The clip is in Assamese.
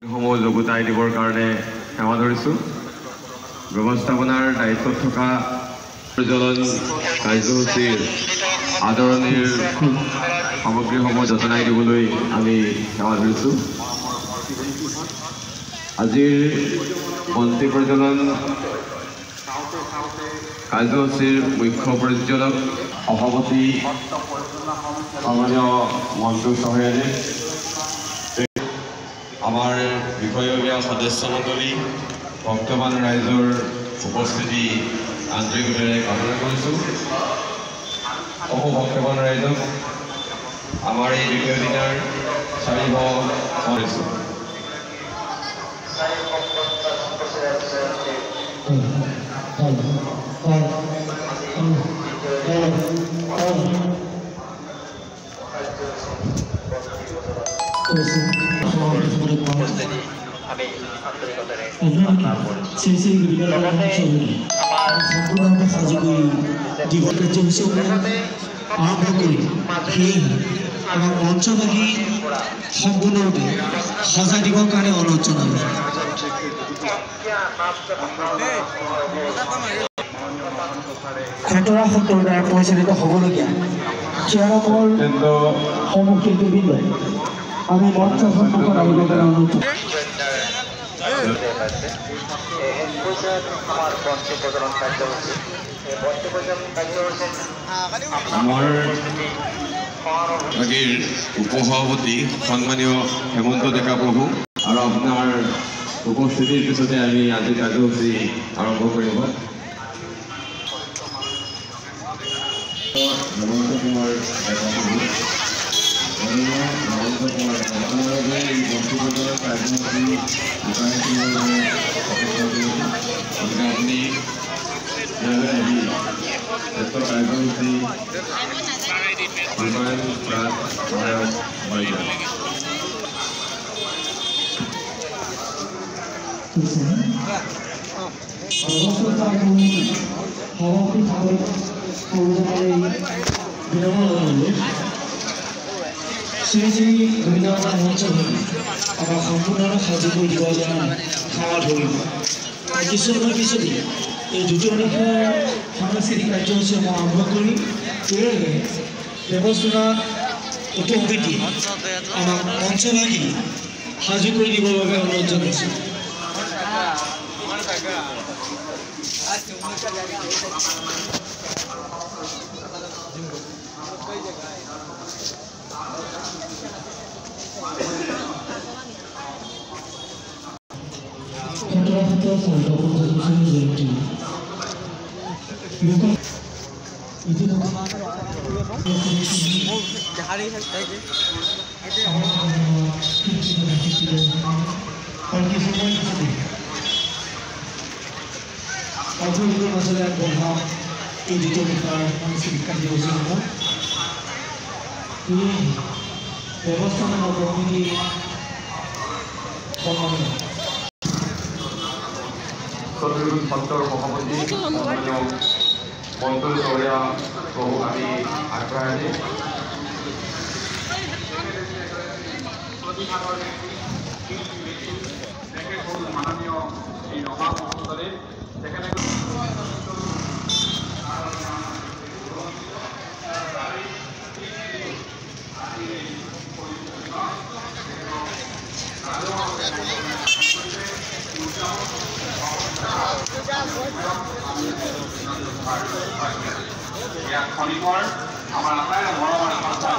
সমূহ যুগুতাই দিবৰ কাৰণে সেৱা ধৰিছোঁ। ব্যৱস্থাপনাৰ দায়িত্বত থকা প্ৰজ্বলন কাৰ্যসূচীৰ আদৰণিৰ সামগ্ৰীসমূহ যতনাই দিবলৈ আমি সেৱা ধৰিছোঁ। আজিৰ বন্তি প্ৰজ্বলন কাৰ্যসূচীৰ মুখ্য পৰিচালক সভাপতি মাননীয় মন্টু চহৰীয়ানী, আমাৰ বিষয়ববীয়া সদস্য মণ্ডলী, ভক্তবান ৰাইজৰ উপস্থিতি আন্তৰিকতাৰে কামনা কৰিছোঁ। বহু ভক্তবান ৰাইজক আমাৰ এই দ্বিতীয় দিনাৰ চাৰিব কৰিছোঁ। সম্পূৰ্ণভাৱে সাজু কৰি দীঘল কাৰ্যসূচী আৰম্ভ কৰি সেয়েহে আমাৰ মঞ্চভাগী সম্পূৰ্ণৰূপে সজাই দিবৰ কাৰণে অনুৰোধ জনালোঁ। খতৰা সত্ৰৰ দ্বাৰা পৰিচালিত হ'বলগীয়া চেয়াৰকৰ সন্মুখীনবৃন্দ আমি মঞ্চ সন্মুখত আহিবৰ কাৰণে অনুৰোধ আমাৰ বাকীৰ উপসভাপতি সন্মানীয় হেমন্ত ডেকা প্ৰভু আৰু আপোনাৰ উপস্থিতিৰ পিছতে আমি আজি কাৰ্যসূচী আৰম্ভ কৰিব। হেমন্ত কুমাৰ এই বস্তু কাৰ্যসূচী আপুনি কাৰ্যসূচী শ্ৰী শ্ৰী ৰবীন্দ্ৰনাথ মঞ্চভাগী আমাৰ সম্পূৰ্ণভাৱে সাজু কৰি দিব কাৰণে সেৱা ধৰিব। কিছু সময় পিছতে এই দ্বিতীয় দিশৰ সাংস্কৃতিক কাৰ্যসূচীসমূহ আৰম্ভ কৰি সেয়েহে ব্যৱস্থা উপসমিতি আমাক মঞ্চভাগী সাজু কৰি দিবৰ বাবে অনুৰোধ জনাইছোঁ। এই দ্বিতীয় দিশৰ সাংস্কৃতিক কাৰ্যসূচীসমূহ ব্যৱস্থাপনা কমিটি সত্ৰৰ সভাপতি মাননীয় মন্টু চহৰীয়া প্ৰভু আমি আগবঢ়াই দিম। মাননীয় শ্ৰী ৰমা মহোদয় শনিবাৰ আমাৰ আপনাৰা বড় বড় কথা